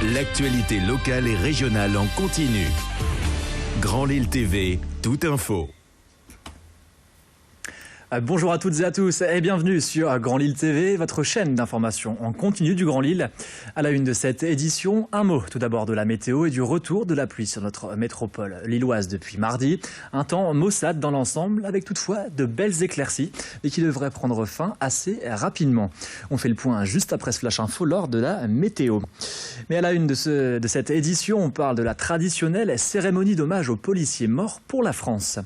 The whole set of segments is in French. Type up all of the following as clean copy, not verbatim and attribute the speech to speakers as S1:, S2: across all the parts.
S1: L'actualité locale et régionale en continu. Grand Lille TV, toute info.
S2: Bonjour à toutes et à tous et bienvenue sur Grand Lille TV, votre chaîne d'information en continu du Grand Lille. À la une de cette édition, un mot tout d'abord de la météo et du retour de la pluie sur notre métropole lilloise depuis mardi. Un temps maussade dans l'ensemble avec toutefois de belles éclaircies et qui devraient prendre fin assez rapidement. On fait le point juste après ce flash info lors de la météo. Mais à la une de cette édition, on parle de la traditionnelle cérémonie d'hommage aux policiers morts pour la France.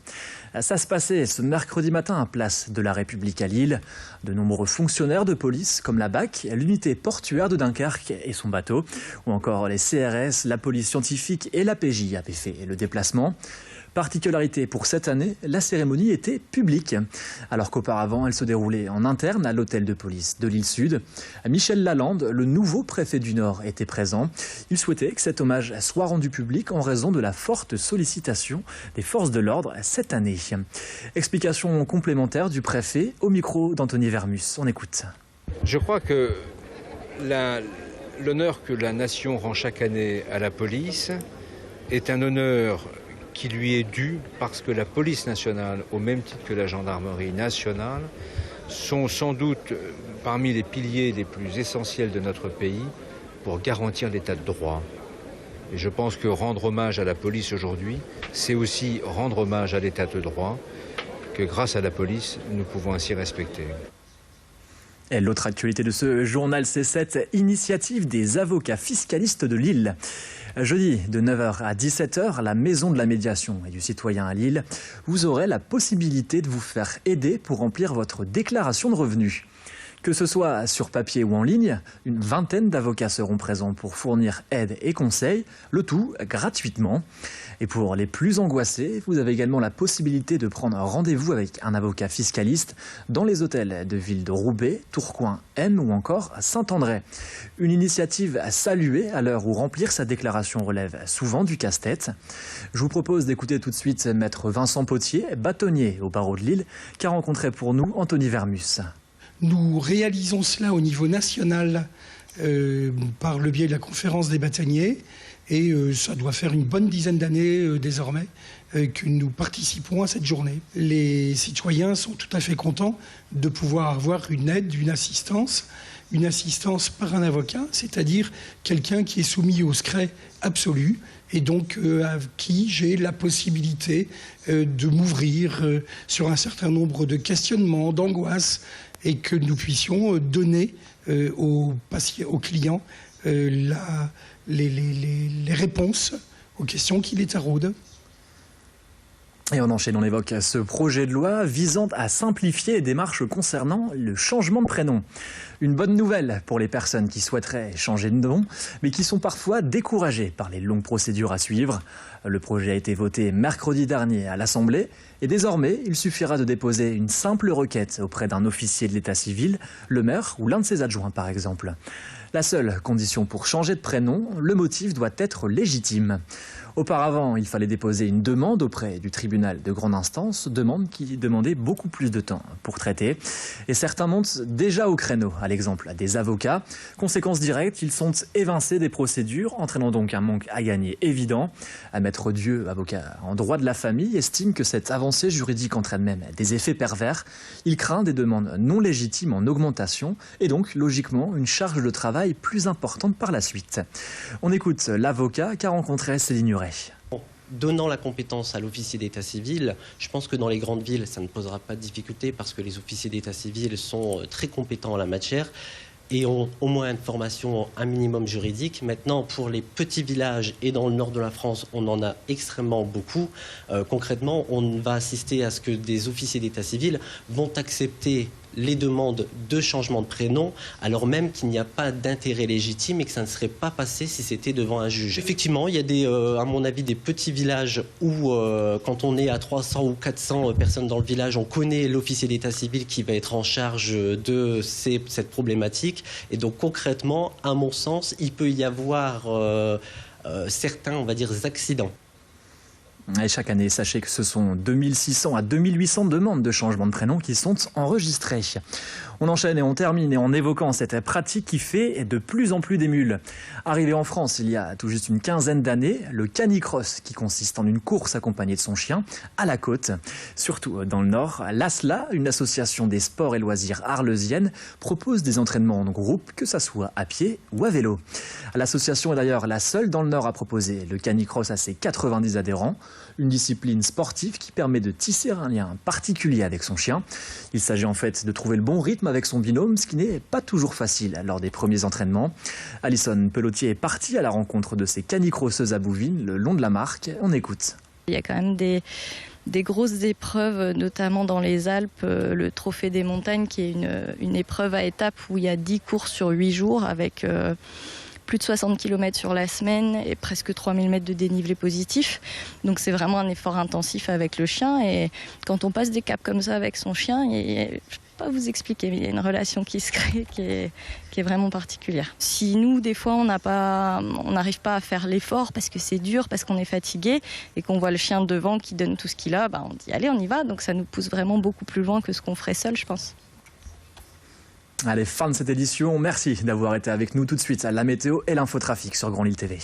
S2: Ça se passait ce mercredi matin à Place de la République à Lille. De nombreux fonctionnaires de police comme la BAC, l'unité portuaire de Dunkerque et son bateau, ou encore les CRS, la police scientifique et la PJ avaient fait le déplacement. Particularité pour cette année, la cérémonie était publique, alors qu'auparavant elle se déroulait en interne à l'hôtel de police de Lille Sud. Michel Lalande, le nouveau préfet du Nord, était présent. Il souhaitait que cet hommage soit rendu public en raison de la forte sollicitation des forces de l'ordre cette année. Explication complémentaire du préfet au micro d'Anthony Vermus. On écoute.
S3: Je crois que l'honneur que la nation rend chaque année à la police est un honneur qui lui est dû parce que la police nationale, au même titre que la gendarmerie nationale, sont sans doute parmi les piliers les plus essentiels de notre pays pour garantir l'état de droit. Et je pense que rendre hommage à la police aujourd'hui, c'est aussi rendre hommage à l'état de droit que grâce à la police, nous pouvons ainsi respecter.
S2: Et l'autre actualité de ce journal, c'est cette initiative des avocats fiscalistes de Lille. Jeudi, de 9h à 17h, à la Maison de la médiation et du citoyen à Lille, vous aurez la possibilité de vous faire aider pour remplir votre déclaration de revenus. Que ce soit sur papier ou en ligne, une vingtaine d'avocats seront présents pour fournir aide et conseils, le tout gratuitement. Et pour les plus angoissés, vous avez également la possibilité de prendre rendez-vous avec un avocat fiscaliste dans les hôtels de ville de Roubaix, Tourcoing, M ou encore Saint-André. Une initiative à saluer à l'heure où remplir sa déclaration relève souvent du casse-tête. Je vous propose d'écouter tout de suite maître Vincent Potier, bâtonnier au barreau de Lille, qu'a rencontré pour nous Anthony Vermus.
S4: Nous réalisons cela au niveau national par le biais de la conférence des bâtonniers et ça doit faire une bonne dizaine d'années désormais que nous participons à cette journée. Les citoyens sont tout à fait contents de pouvoir avoir une aide, une assistance par un avocat, c'est-à-dire quelqu'un qui est soumis au secret absolu et donc à qui j'ai la possibilité de m'ouvrir sur un certain nombre de questionnements, d'angoisses, et que nous puissions donner aux clients les réponses aux questions qui les taraudent.
S2: Et on enchaîne, on évoque ce projet de loi visant à simplifier les démarches concernant le changement de prénom. Une bonne nouvelle pour les personnes qui souhaiteraient changer de nom, mais qui sont parfois découragées par les longues procédures à suivre. Le projet a été voté mercredi dernier à l'Assemblée et désormais, il suffira de déposer une simple requête auprès d'un officier de l'état civil, le maire ou l'un de ses adjoints par exemple. La seule condition pour changer de prénom, le motif doit être légitime. Auparavant, il fallait déposer une demande auprès du tribunal de grande instance, demande qui demandait beaucoup plus de temps pour traiter. Et certains montent déjà au créneau, à l'exemple des avocats. Conséquence directe, ils sont évincés des procédures, entraînant donc un manque à gagner évident. Maître Dieu, avocat en droit de la famille, estime que cette avancée juridique entraîne même des effets pervers. Il craint des demandes non légitimes en augmentation et donc, logiquement, une charge de travail plus importante par la suite. On écoute l'avocat qu'a rencontré Céline Huret.
S5: Donnant la compétence à l'officier d'état civil, je pense que dans les grandes villes, ça ne posera pas de difficulté parce que les officiers d'état civil sont très compétents en la matière et ont au moins une formation, un minimum juridique. Maintenant, pour les petits villages et dans le nord de la France, on en a extrêmement beaucoup. Concrètement, on va assister à ce que des officiers d'état civil vont accepter les demandes de changement de prénom, alors même qu'il n'y a pas d'intérêt légitime et que ça ne serait pas passé si c'était devant un juge. Effectivement, il y a à mon avis, des petits villages où, quand on est à 300 ou 400 personnes dans le village, on connaît l'officier d'état civil qui va être en charge de cette problématique. Et donc, concrètement, à mon sens, il peut y avoir certains, on va dire, accidents.
S2: Et chaque année, sachez que ce sont 2600 à 2800 demandes de changement de prénom qui sont enregistrées. On enchaîne et on termine en évoquant cette pratique qui fait de plus en plus d'émules. Arrivé en France il y a tout juste une quinzaine d'années, le canicross, qui consiste en une course accompagnée de son chien à la côte, surtout dans le Nord. L'ASLA, une association des sports et loisirs arlésienne, propose des entraînements en groupe, que ça soit à pied ou à vélo. L'association est d'ailleurs la seule dans le Nord à proposer le canicross à ses 90 adhérents. Une discipline sportive qui permet de tisser un lien particulier avec son chien. Il s'agit en fait de trouver le bon rythme avec son binôme, ce qui n'est pas toujours facile lors des premiers entraînements. Alison Pelotier est partie à la rencontre de ces canicrosseuses à Bouvines, le long de la Marque. On écoute.
S6: Il y a quand même des grosses épreuves, notamment dans les Alpes, le Trophée des montagnes qui est une épreuve à étapes où il y a 10 courses sur 8 jours avec plus de 60 km sur la semaine et presque 3000 mètres de dénivelé positif. Donc c'est vraiment un effort intensif avec le chien et quand on passe des caps comme ça avec son chien, je ne peux pas vous expliquer, mais il y a une relation qui se crée qui est vraiment particulière. Si nous, des fois, on n'arrive pas à faire l'effort parce que c'est dur, parce qu'on est fatigué et qu'on voit le chien devant qui donne tout ce qu'il a, on dit allez, on y va. Donc ça nous pousse vraiment beaucoup plus loin que ce qu'on ferait seul, je pense.
S2: Allez, fin de cette édition. Merci d'avoir été avec nous tout de suite à la météo et l'infotrafic sur Grand Lille TV.